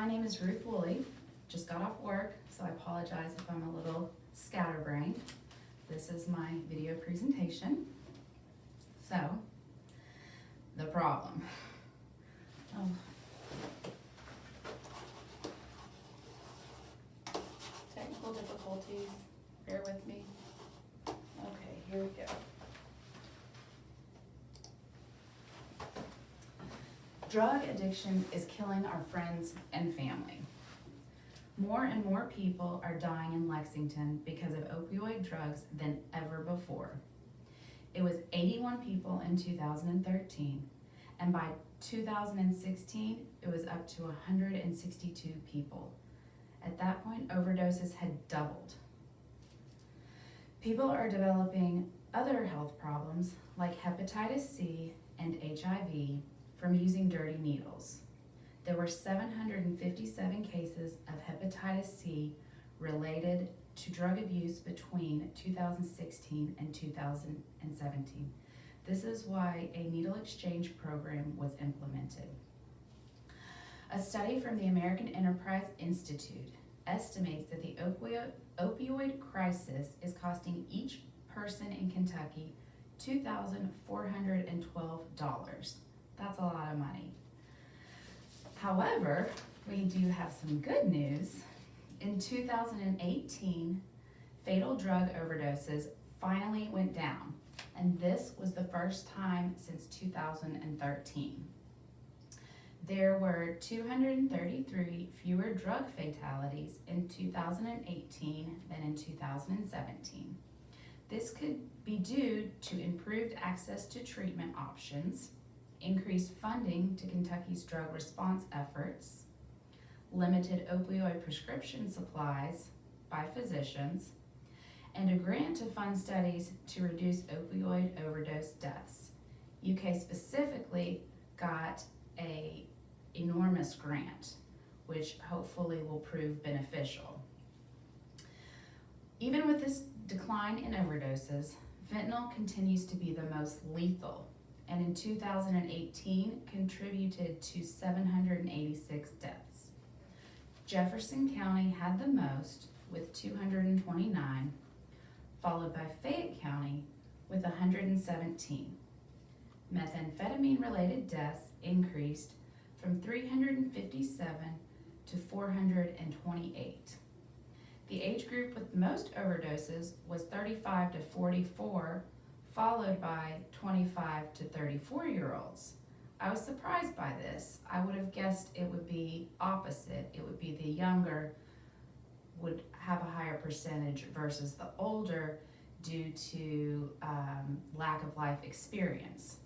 My name is Ruth Woolley. Just got off work, so I apologize if I'm a little scatterbrained. This is my video presentation. So, the problem. Oh. Technical difficulties, bear with me. Okay, here we go. Drug addiction is killing our friends and family. More and more people are dying in Lexington because of opioid drugs than ever before. It was 81 people in 2013, and by 2016, it was up to 162 people. At that point, overdoses had doubled. People are developing other health problems like hepatitis C and HIV from using dirty needles. There were 757 cases of hepatitis C related to drug abuse between 2016 and 2017. This is why a needle exchange program was implemented. A study from the American Enterprise Institute estimates that the opioid crisis is costing each person in Kentucky $2,412. That's a lot of money. However, we do have some good news. In 2018, fatal drug overdoses finally went down, and this was the first time since 2013. There were 233 fewer drug fatalities in 2018 than in 2017. This could be due to improved access to treatment options, increased funding to Kentucky's drug response efforts, limited opioid prescription supplies by physicians, and a grant to fund studies to reduce opioid overdose deaths. UK specifically got an enormous grant, which hopefully will prove beneficial. Even with this decline in overdoses, fentanyl continues to be the most lethal, and in 2018 contributed to 786 deaths. Jefferson County had the most with 229, followed by Fayette County with 117. Methamphetamine-related deaths increased from 357 to 428. The age group with most overdoses was 35 to 44, followed by 25 to 34-year-olds. I was surprised by this. I would have guessed it would be opposite. It would be the younger would have a higher percentage versus the older due to lack of life experience.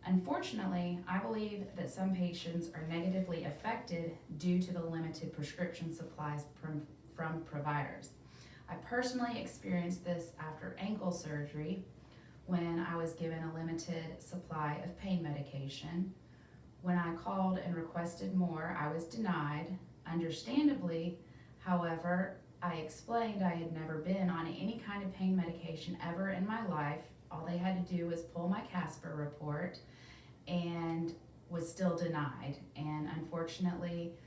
Unfortunately, I believe that some patients are negatively affected due to the limited prescription supplies from providers. I personally experienced this after ankle surgery when I was given a limited supply of pain medication. When I called and requested more, I was denied, understandably. However, I explained I had never been on any kind of pain medication ever in my life. All they had to do was pull my Casper report and was still denied. And unfortunately,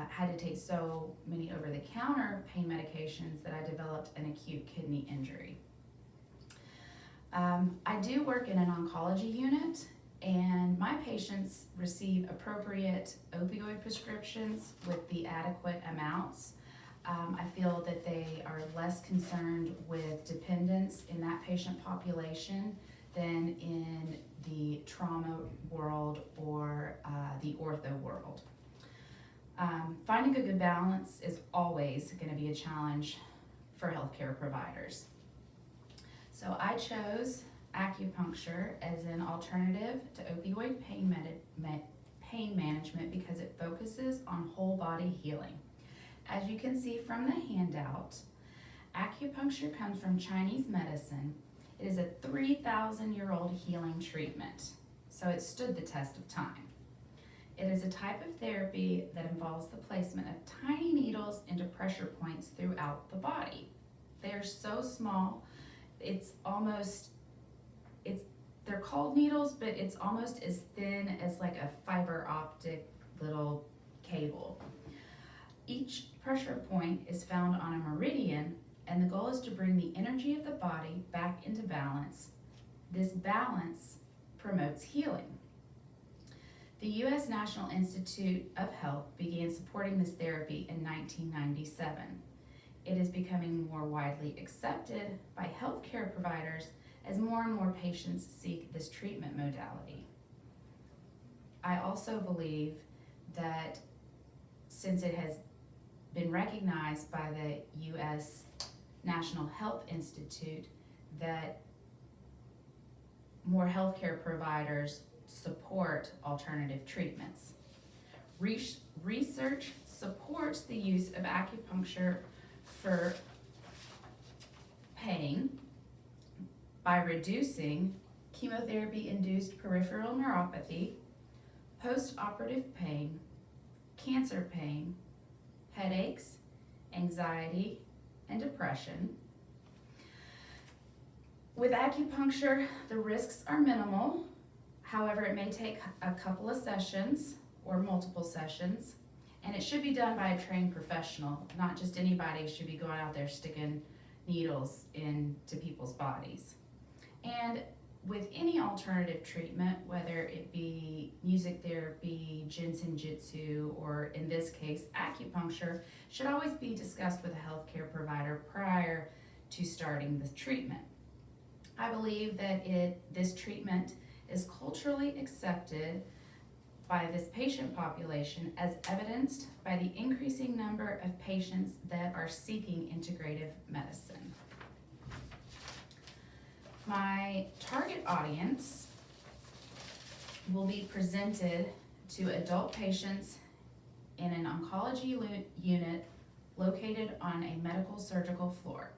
had to take so many over-the-counter pain medications that I developed an acute kidney injury. I do work in an oncology unit, and my patients receive appropriate opioid prescriptions with the adequate amounts. I feel that they are less concerned with dependence in that patient population than in the trauma world or the ortho world. Finding a good balance is always going to be a challenge for healthcare providers. So I chose acupuncture as an alternative to opioid pain management because it focuses on whole body healing. As you can see from the handout, acupuncture comes from Chinese medicine. It is a 3,000-year-old healing treatment, so it stood the test of time. It is a type of therapy that involves the placement of tiny needles into pressure points throughout the body. They are so small, they're called needles, but it's almost as thin as like a fiber optic little cable. Each pressure point is found on a meridian, and the goal is to bring the energy of the body back into balance. This balance promotes healing. The U.S. National Institute of Health began supporting this therapy in 1997. It is becoming more widely accepted by healthcare providers as more and more patients seek this treatment modality. I also believe that since it has been recognized by the U.S. National Health Institute, that more healthcare providers support alternative treatments. Research supports the use of acupuncture for pain by reducing chemotherapy-induced peripheral neuropathy, post-operative pain, cancer pain, headaches, anxiety, and depression. With acupuncture, the risks are minimal. However, it may take a couple of sessions or multiple sessions, and it should be done by a trained professional. Not just anybody should be going out there sticking needles into people's bodies. And with any alternative treatment, whether it be music therapy, ginseng jitsu, or in this case, acupuncture, should always be discussed with a healthcare provider prior to starting the treatment. I believe that this treatment is culturally accepted by this patient population, as evidenced by the increasing number of patients that are seeking integrative medicine. My target audience will be presented to adult patients in an oncology unit located on a medical surgical floor.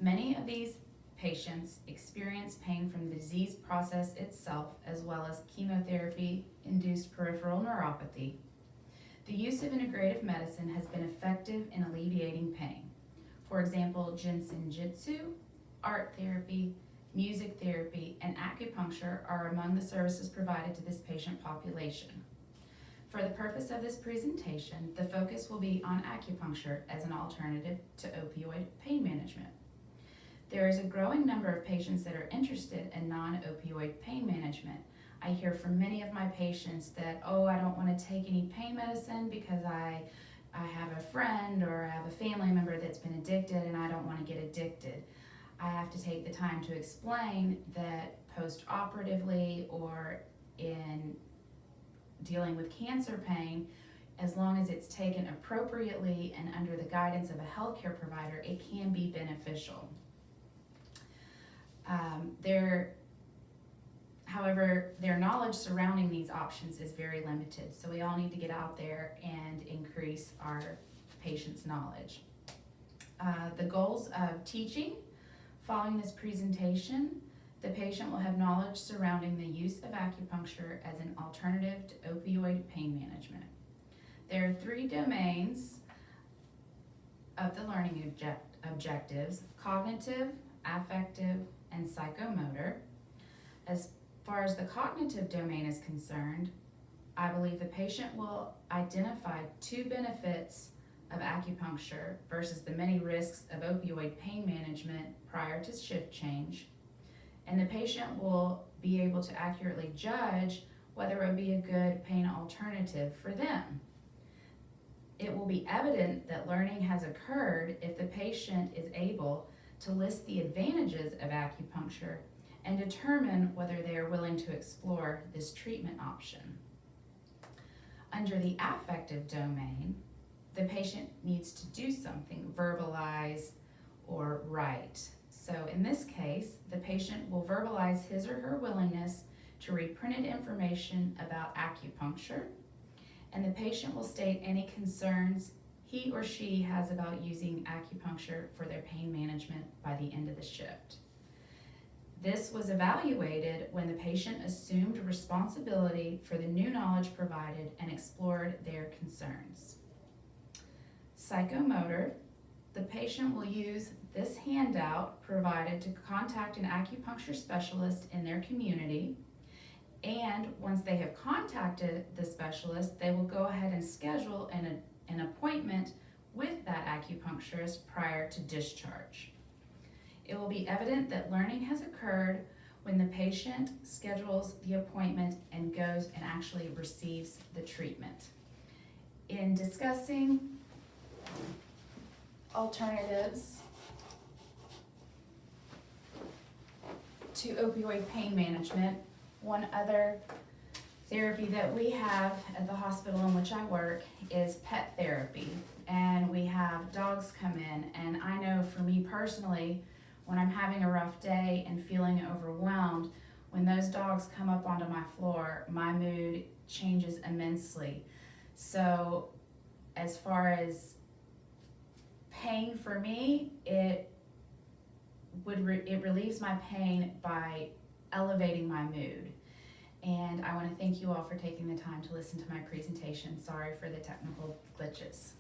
Many of these patients experience pain from the disease process itself, as well as chemotherapy-induced peripheral neuropathy. The use of integrative medicine has been effective in alleviating pain. For example, ginseng jitsu, art therapy, music therapy, and acupuncture are among the services provided to this patient population. For the purpose of this presentation, the focus will be on acupuncture as an alternative to opioid pain management. There is a growing number of patients that are interested in non-opioid pain management. I hear from many of my patients that, I don't want to take any pain medicine because I have a friend or I have a family member that's been addicted and I don't want to get addicted. I have to take the time to explain that post-operatively or in dealing with cancer pain, as long as it's taken appropriately and under the guidance of a healthcare provider, it can be beneficial. However, their knowledge surrounding these options is very limited, so we all need to get out there and increase our patients' knowledge. The goals of teaching: following this presentation, the patient will have knowledge surrounding the use of acupuncture as an alternative to opioid pain management. There are 3 domains of the learning objectives: cognitive, affective, and psychomotor. As far as the cognitive domain is concerned, I believe the patient will identify 2 benefits of acupuncture versus the many risks of opioid pain management prior to shift change, and the patient will be able to accurately judge whether it would be a good pain alternative for them. It will be evident that learning has occurred if the patient is able to list the advantages of acupuncture and determine whether they are willing to explore this treatment option. Under the affective domain, the patient needs to do something, verbalize or write. So in this case, the patient will verbalize his or her willingness to read printed information about acupuncture, and the patient will state any concerns he or she has about using acupuncture for their pain management by the end of the shift. This was evaluated when the patient assumed responsibility for the new knowledge provided and explored their concerns. Psychomotor: the patient will use this handout provided to contact an acupuncture specialist in their community, and once they have contacted the specialist, they will go ahead and schedule an an appointment with that acupuncturist prior to discharge. It will be evident that learning has occurred when the patient schedules the appointment and goes and actually receives the treatment. In discussing alternatives to opioid pain management, one other therapy that we have at the hospital in which I work is pet therapy. And we have dogs come in, and I know for me personally, when I'm having a rough day and feeling overwhelmed, when those dogs come up onto my floor, my mood changes immensely. So as far as pain for me, it relieves my pain by elevating my mood. And I want to thank you all for taking the time to listen to my presentation. Sorry for the technical glitches.